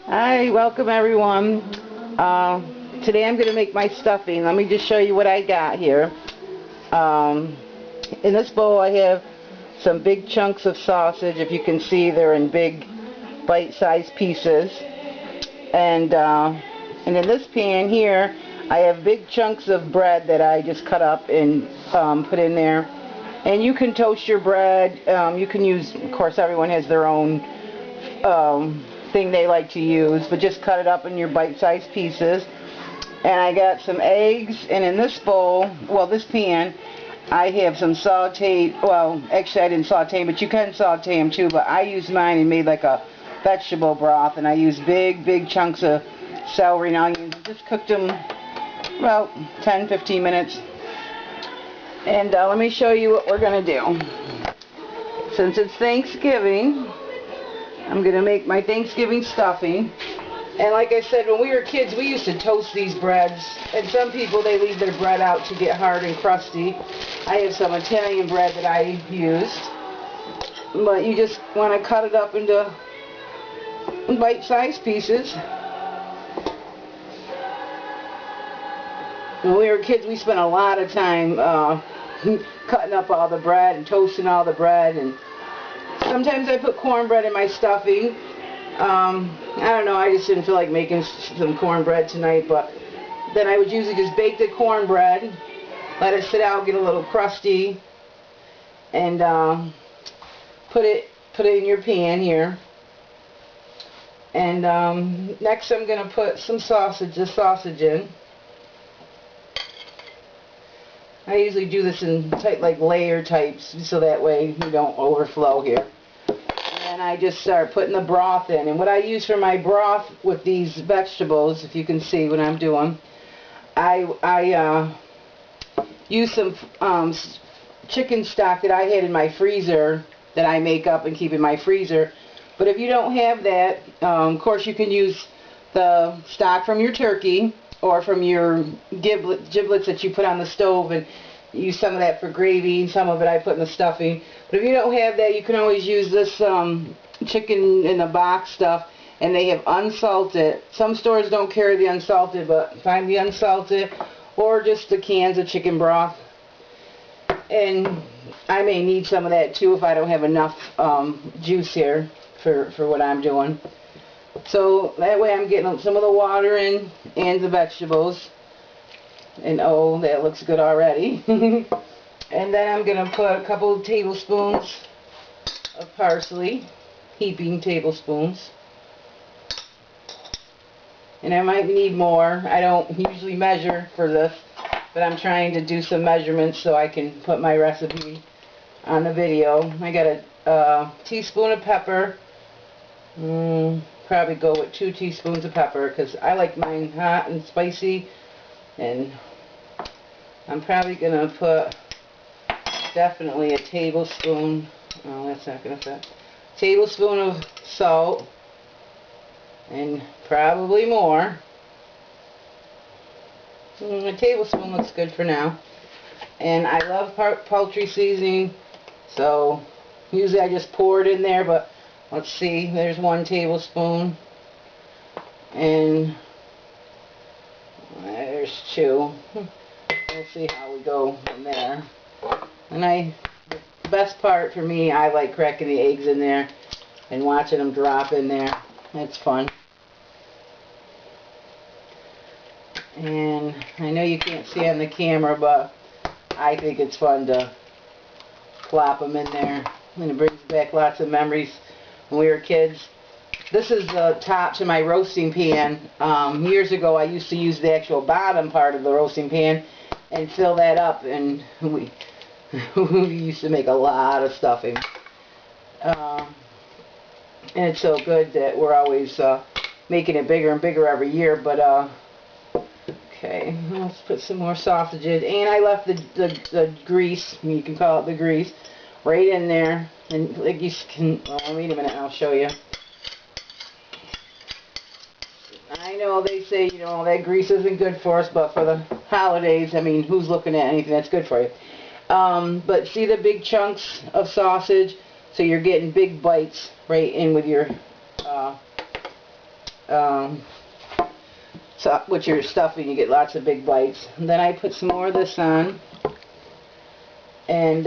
Hi, welcome everyone. Today I'm going to make my stuffing. Let me just show you what I got here. Um, in this bowl I have some big chunks of sausage. If you can see, they're in big bite-sized pieces. And in this pan here I have big chunks of bread that I just cut up and put in there. And you can toast your bread. You can use, of course, everyone has their own thing they like to use, but just cut it up in your bite-sized pieces. And I got some eggs, and in this bowl, well, this pan, I have some sauteed, well, actually I didn't saute, but you can saute them too, but I used mine and made like a vegetable broth, and I used big chunks of celery and onions, and just cooked them about 10-15 minutes. And let me show you what we're going to do. Since it's Thanksgiving, I'm going to make my Thanksgiving stuffing. And like I said, when we were kids, we used to toast these breads. And some people, they leave their bread out to get hard and crusty. I have some Italian bread that I used. But you just want to cut it up into bite-sized pieces. When we were kids, we spent a lot of time cutting up all the bread and toasting all the bread. And sometimes I put cornbread in my stuffing. I don't know, I just didn't feel like making some cornbread tonight, but then I would usually just bake the cornbread, let it sit out, get a little crusty, and put it in your pan here. And next I'm going to put some sausage in. I usually do this in like layer types, so that way you don't overflow here. And I just start putting the broth in. And what I use for my broth with these vegetables, if you can see what I'm doing, I use some chicken stock that I had in my freezer that I make up and keep in my freezer. But if you don't have that, of course you can use the stock from your turkey or from your giblets that you put on the stove, and use some of that for gravy. Some of it I put in the stuffing. But if you don't have that, you can always use this chicken in the box stuff, and they have unsalted. Some stores don't carry the unsalted, but find the unsalted or just the cans of chicken broth. And I may need some of that too if I don't have enough juice here for what I'm doing. So that way I'm getting some of the water in and the vegetables. And oh, that looks good already. And then I'm going to put a couple of tablespoons of parsley, heaping tablespoons. And I might need more. I don't usually measure for this, but I'm trying to do some measurements so I can put my recipe on the video. I got a teaspoon of pepper. Probably go with 2 teaspoons of pepper because I like mine hot and spicy. And I'm probably going to put definitely a tablespoon, oh, that's not going to fit, tablespoon of salt, and probably more. A tablespoon looks good for now. And I love poultry seasoning, so usually I just pour it in there, but let's see, there's 1 tablespoon, and there's 2. We'll see how we go from there. And the best part for me, I like cracking the eggs in there and watching them drop in there. It's fun. And I know you can't see on the camera, but I think it's fun to plop them in there. And it brings back lots of memories when we were kids. This is the top to my roasting pan. Years ago I used to use the actual bottom part of the roasting pan and fill that up, and we used to make a lot of stuffing. And it's so good that we're always making it bigger and bigger every year. But okay, let's put some more sausage in. And I left the grease, you can call it the grease, right in there. And like you can, well, wait a minute, I'll show you. I know they say, you know, that grease isn't good for us, but for the holidays, I mean, who's looking at anything that's good for you? But see the big chunks of sausage? So you're getting big bites right in with your so with your stuffing, you get lots of big bites. And then I put some more of this on. And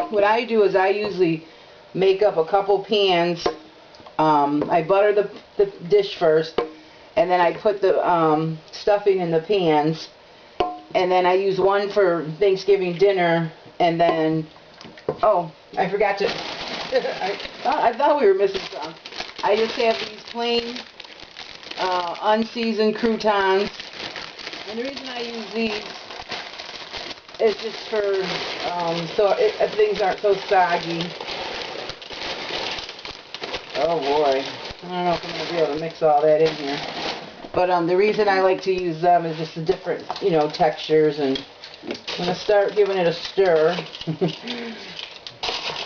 what I do is I usually make up a couple pans. I butter the dish first, and then I put the stuffing in the pans, and then I use one for Thanksgiving dinner, and then, oh, I forgot to, I thought we were missing some. I just have these plain unseasoned croutons, and the reason I use these is just for so things aren't so soggy. Oh boy, I don't know if I'm going to be able to mix all that in here. But the reason I like to use them is just the different, you know, textures, and I'm going to start giving it a stir.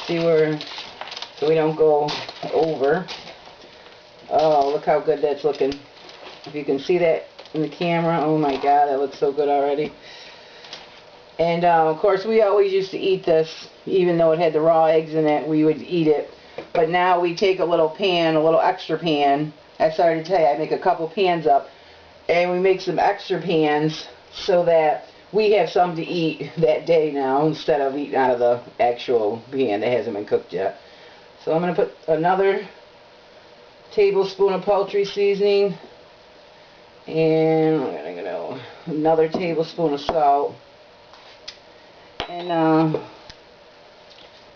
See where, so we don't go over. Oh, look how good that's looking. If you can see that in the camera, oh my god, that looks so good already. And of course we always used to eat this, even though it had the raw eggs in it, we would eat it. But now we take a little pan, a little extra pan. I started to tell you, I make a couple pans up, and we make some extra pans so that we have some to eat that day now, instead of eating out of the actual pan that hasn't been cooked yet. So I'm going to put another tablespoon of poultry seasoning, and I'm going to go another tablespoon of salt. And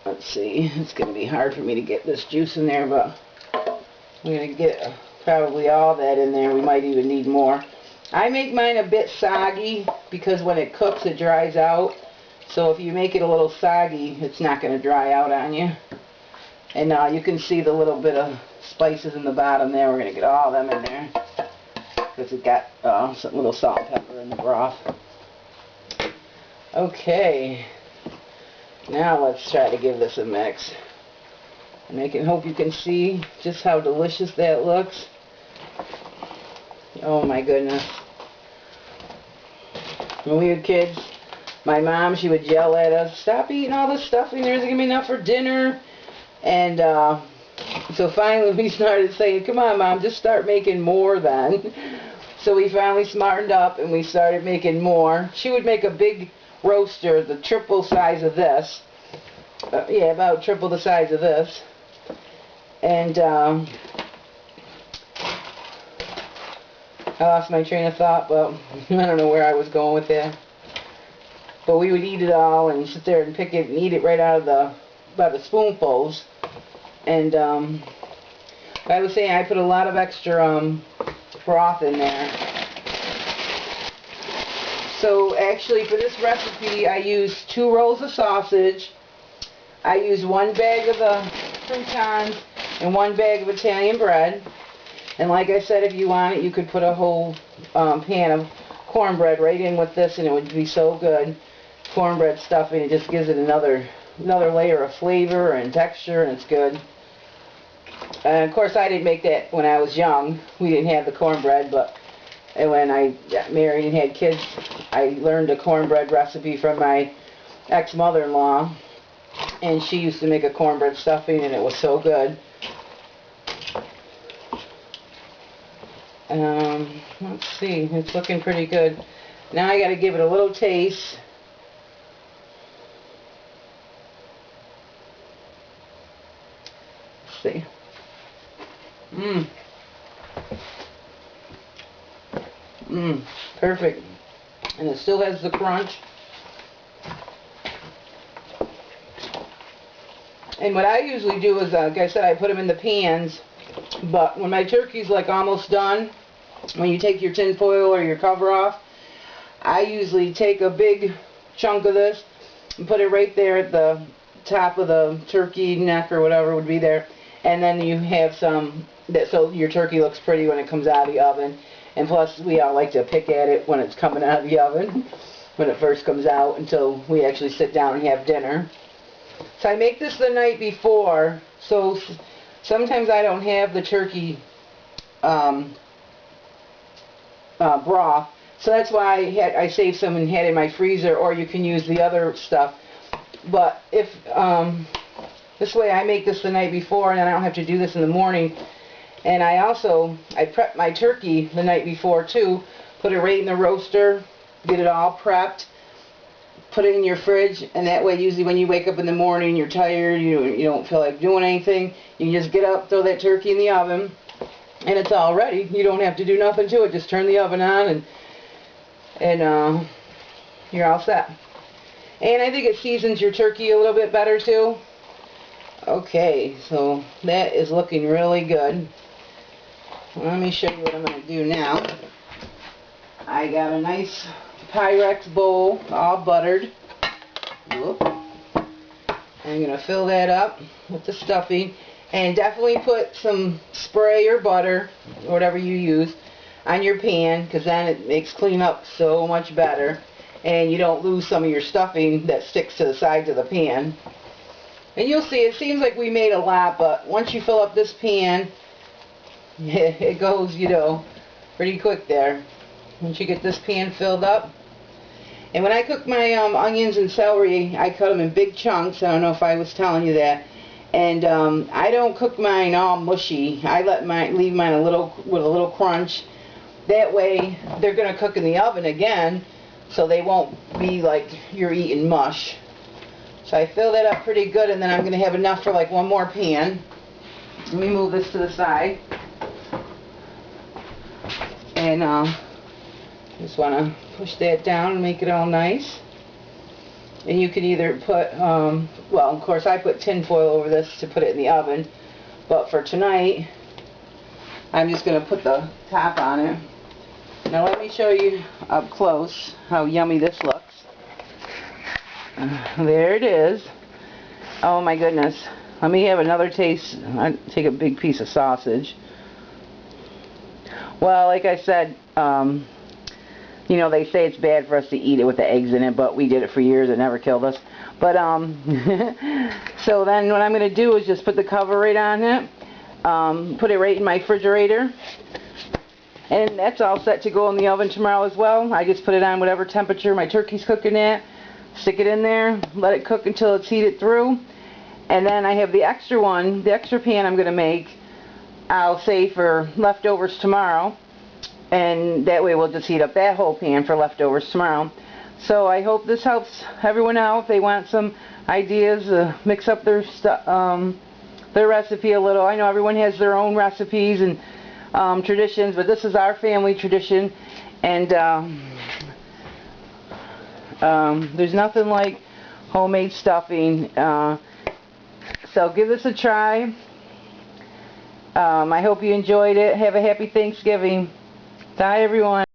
let's see, it's going to be hard for me to get this juice in there, but I'm going to get probably all that in there. We might even need more. I make mine a bit soggy because when it cooks it dries out. So if you make it a little soggy, it's not going to dry out on you. And you can see the little bit of spices in the bottom there. We're going to get all them in there because it got some little salt and pepper in the broth. Okay, now let's try to give this a mix. And I can hope you can see just how delicious that looks. Oh my goodness. When we were kids, my mom, she would yell at us, "Stop eating all this stuffing, there isn't going to be enough for dinner." And so finally we started saying, "Come on, Mom, just start making more then." So we finally smartened up and we started making more. She would make a big roaster, the triple size of this. Yeah, about triple the size of this. And I lost my train of thought, but I don't know where I was going with that. But we would eat it all and sit there and pick it and eat it right out of by the spoonfuls. And I was saying I put a lot of extra broth in there. So actually for this recipe I use 2 rolls of sausage, I use 1 bag of the croutons, and 1 bag of Italian bread. And like I said, if you want it, you could put a whole pan of cornbread right in with this, and it would be so good. Cornbread stuffing, it just gives it another layer of flavor and texture, and it's good. And of course I didn't make that when I was young. We didn't have the cornbread, but when I got married and had kids, I learned a cornbread recipe from my ex-mother-in-law, and she used to make a cornbread stuffing, and it was so good. Let's see, it's looking pretty good. Now I got to give it a little taste. Let's see. Perfect. And it still has the crunch. And what I usually do is, like I said, I put them in the pans. But when my turkey's like almost done, when you take your tin foil or your cover off, I usually take a big chunk of this and put it right there at the top of the turkey neck or whatever would be there. And then you have some, so your turkey looks pretty when it comes out of the oven. And plus, we all like to pick at it when it's coming out of the oven, when it first comes out, until we actually sit down and have dinner. So I make this the night before, so sometimes I don't have the turkey broth, so that's why I saved some and had it in my freezer, or you can use the other stuff. But if this way I make this the night before, and then I don't have to do this in the morning. And I prepped my turkey the night before too. Put it right in the roaster, get it all prepped, put it in your fridge, and that way usually when you wake up in the morning, you're tired, you don't feel like doing anything, you can just get up, throw that turkey in the oven, and it's all ready. You don't have to do nothing to it. Just turn the oven on and you're all set. And I think it seasons your turkey a little bit better too. Okay, so that is looking really good. Let me show you what I'm going to do now. I got a nice Pyrex bowl, all buttered. Whoop. I'm going to fill that up with the stuffing. And definitely put some spray or butter, or whatever you use, on your pan, because then it makes cleanup so much better. And you don't lose some of your stuffing that sticks to the sides of the pan. And you'll see, it seems like we made a lot, but once you fill up this pan, it goes, pretty quick there. Once you get this pan filled up. And when I cook my onions and celery, I cut them in big chunks. I don't know if I was telling you that. And I don't cook mine all mushy. I leave mine with a little crunch. That way, they're going to cook in the oven again, so they won't be like you're eating mush. So I fill that up pretty good, and then I'm going to have enough for like one more pan. Let me move this to the side. And just want to push that down and make it all nice. And you can either put, well, of course I put tin foil over this to put it in the oven. But for tonight, I'm just going to put the top on it. Now let me show you up close how yummy this looks. There it is. Oh my goodness. Let me have another taste. I'll take a big piece of sausage. Well, like I said, they say it's bad for us to eat it with the eggs in it, but we did it for years. It never killed us. But, so then what I'm going to do is just put the cover right on it, put it right in my refrigerator, and that's all set to go in the oven tomorrow as well. I just put it on whatever temperature my turkey's cooking at, stick it in there, let it cook until it's heated through, and then I have the extra one, the extra pan I'm going to make, I'll save for leftovers tomorrow. And that way we'll just heat up that whole pan for leftovers tomorrow. So I hope this helps everyone out. If they want some ideas, mix up their recipe a little. I know everyone has their own recipes and traditions, but this is our family tradition. And there's nothing like homemade stuffing. So give this a try. I hope you enjoyed it. Have a happy Thanksgiving. Bye, everyone.